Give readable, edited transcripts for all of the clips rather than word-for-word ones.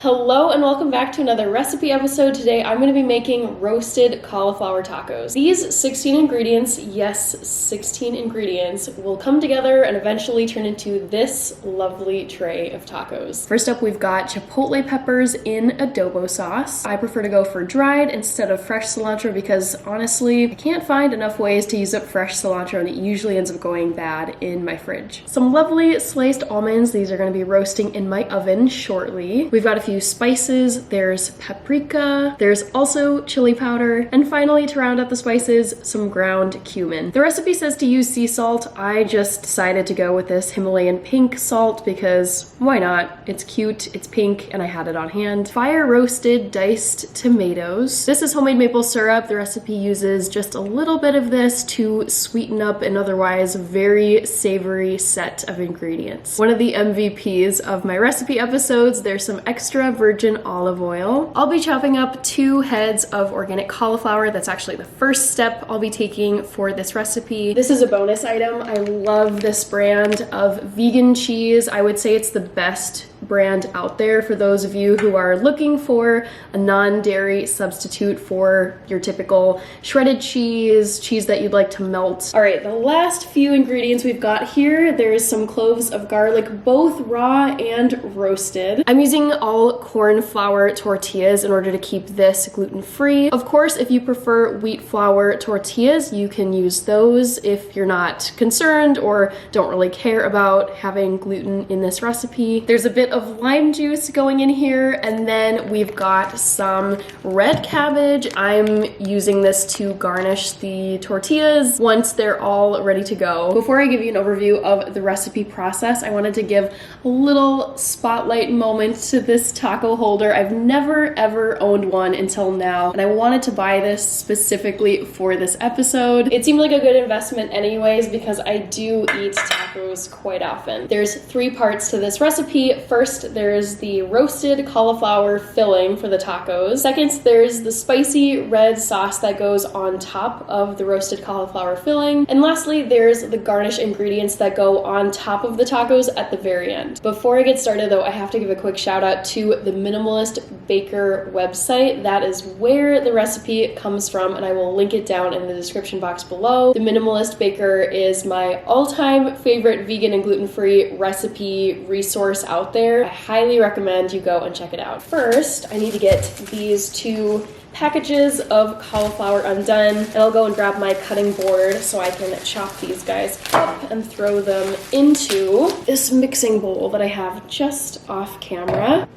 Hello and welcome back to another recipe episode. Today I'm going to be making roasted cauliflower tacos. These 16 ingredients, yes, 16 ingredients, will come together and eventually turn into this lovely tray of tacos. First up, we've got chipotle peppers in adobo sauce. I prefer to go for dried instead of fresh cilantro because honestly, I can't find enough ways to use up fresh cilantro and it usually ends up going bad in my fridge. Some lovely sliced almonds. These are going to be roasting in my oven shortly. We've got a few spices, there's paprika, there's also chili powder, and finally to round out the spices, some ground cumin. The recipe says to use sea salt. I just decided to go with this Himalayan pink salt because why not? It's cute, it's pink, and I had it on hand. Fire roasted diced tomatoes. This is homemade maple syrup. The recipe uses just a little bit of this to sweeten up an otherwise very savory set of ingredients. One of the MVPs of my recipe episodes, there's some extra virgin olive oil. I'll be chopping up 2 heads of organic cauliflower. That's actually the first step I'll be taking for this recipe. This is a bonus item. I love this brand of vegan cheese. I would say it's the best brand out there for those of you who are looking for a non-dairy substitute for your typical shredded cheese that you'd like to melt. All right, the last few ingredients we've got here, there's some cloves of garlic, both raw and roasted. I'm using all corn flour tortillas in order to keep this gluten-free. Of course, if you prefer wheat flour tortillas, you can use those if you're not concerned or don't really care about having gluten in this recipe. There's a bit of lime juice going in here, and then we've got some red cabbage. I'm using this to garnish the tortillas once they're all ready to go. Before I give you an overview of the recipe process, I wanted to give a little spotlight moment to this taco holder. I've never ever owned one until now, and I wanted to buy this specifically for this episode. It seemed like a good investment anyways because I do eat tacos quite often. There's 3 parts to this recipe. First, there's the roasted cauliflower filling for the tacos. Second, there's the spicy red sauce that goes on top of the roasted cauliflower filling. And lastly, there's the garnish ingredients that go on top of the tacos at the very end. Before I get started though, I have to give a quick shout out to the Minimalist Baker website. That is where the recipe comes from, and I will link it down in the description box below. The Minimalist Baker is my all-time favorite vegan and gluten-free recipe resource out there. I highly recommend you go and check it out. First, I need to get these 2 packages of cauliflower undone, and I'll go and grab my cutting board so I can chop these guys up and throw them into this mixing bowl that I have just off camera.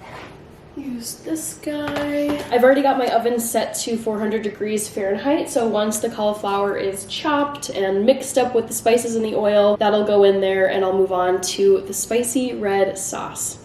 Use this guy. I've already got my oven set to 400 degrees Fahrenheit, so once the cauliflower is chopped and mixed up with the spices and the oil, that'll go in there and I'll move on to the spicy red sauce.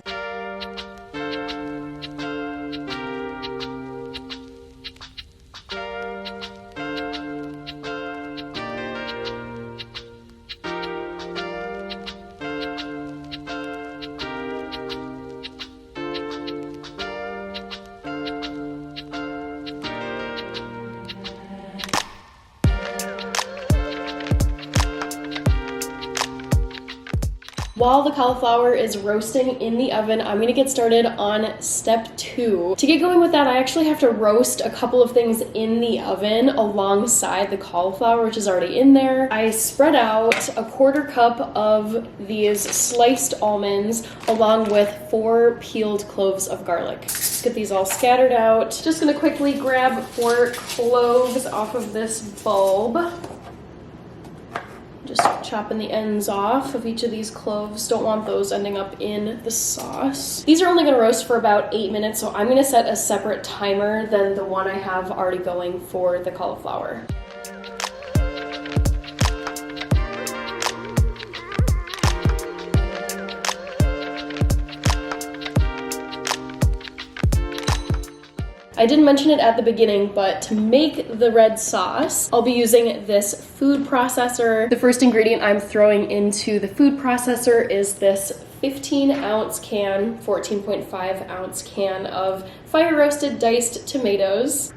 While the cauliflower is roasting in the oven, I'm gonna get started on step 2. To get going with that, I actually have to roast a couple of things in the oven alongside the cauliflower, which is already in there. I spread out a 1/4 cup of these sliced almonds along with 4 peeled cloves of garlic. Let's get these all scattered out. Just gonna quickly grab 4 cloves off of this bulb. Just chopping the ends off of each of these cloves. Don't want those ending up in the sauce. These are only gonna roast for about 8 minutes, so I'm gonna set a separate timer than the one I have already going for the cauliflower. I didn't mention it at the beginning, but to make the red sauce, I'll be using this food processor. The first ingredient I'm throwing into the food processor is this 15-ounce can, 14.5-ounce can of fire roasted diced tomatoes.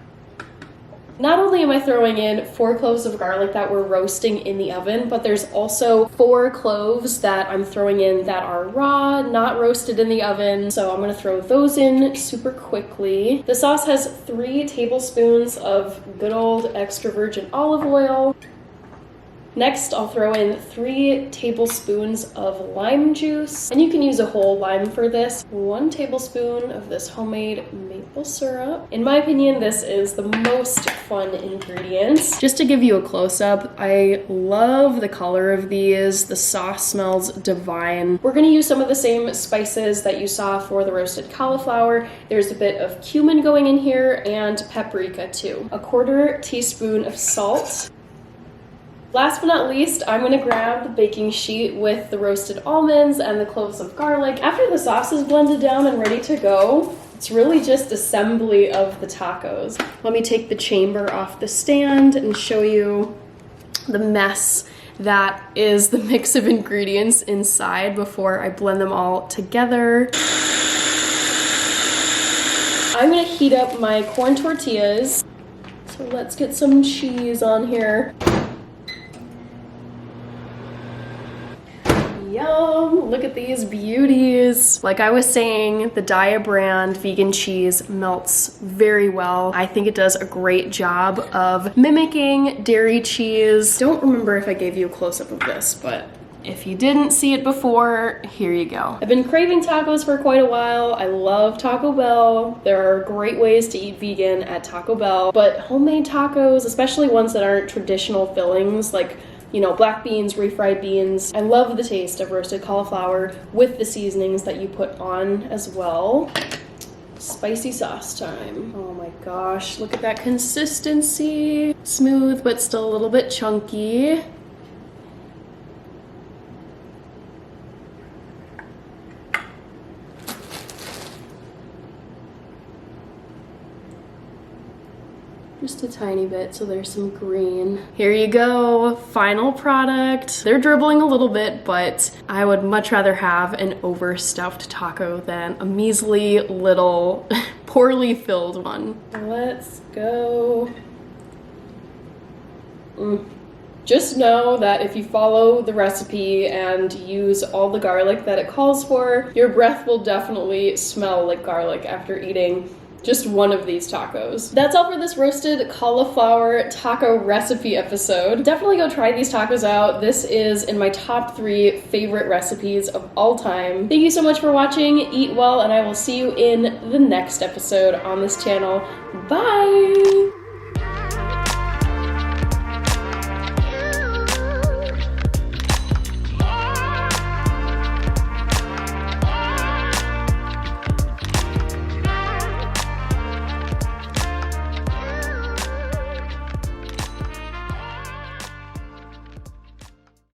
Not only am I throwing in 4 cloves of garlic that we're roasting in the oven, but there's also 4 cloves that I'm throwing in that are raw, not roasted in the oven. So I'm gonna throw those in super quickly. The sauce has 3 tablespoons of good old extra virgin olive oil. Next, I'll throw in 3 tablespoons of lime juice, and you can use a whole lime for this. 1 tablespoon of this homemade maple syrup. In my opinion, this is the most fun ingredient. Just to give you a close-up, I love the color of these. The sauce smells divine. We're gonna use some of the same spices that you saw for the roasted cauliflower. There's a bit of cumin going in here and paprika too. 1/4 teaspoon of salt. Last but not least, I'm gonna grab the baking sheet with the roasted almonds and the cloves of garlic. After the sauce is blended down and ready to go, it's really just assembly of the tacos. Let me take the chamber off the stand and show you the mess that is the mix of ingredients inside before I blend them all together. I'm gonna heat up my corn tortillas. So let's get some cheese on here. Yum! Look at these beauties. Like I was saying, the Daiya brand vegan cheese melts very well. I think it does a great job of mimicking dairy cheese. Don't remember if I gave you a close-up of this, but if you didn't see it before, here you go. I've been craving tacos for quite a while. I love Taco Bell. There are great ways to eat vegan at Taco Bell, but homemade tacos, especially ones that aren't traditional fillings, like black beans, refried beans. I love the taste of roasted cauliflower with the seasonings that you put on as well. Spicy sauce time. Oh my gosh, look at that consistency. Smooth, but still a little bit chunky. Just a tiny bit, so there's some green. Here you go, final product. They're dribbling a little bit, but I would much rather have an overstuffed taco than a measly little poorly filled one. Let's go. Just know that if you follow the recipe and use all the garlic that it calls for, your breath will definitely smell like garlic after eating just one of these tacos. That's all for this roasted cauliflower taco recipe episode. Definitely go try these tacos out. This is in my top 3 favorite recipes of all time. Thank you so much for watching. Eat well, and I will see you in the next episode on this channel. Bye!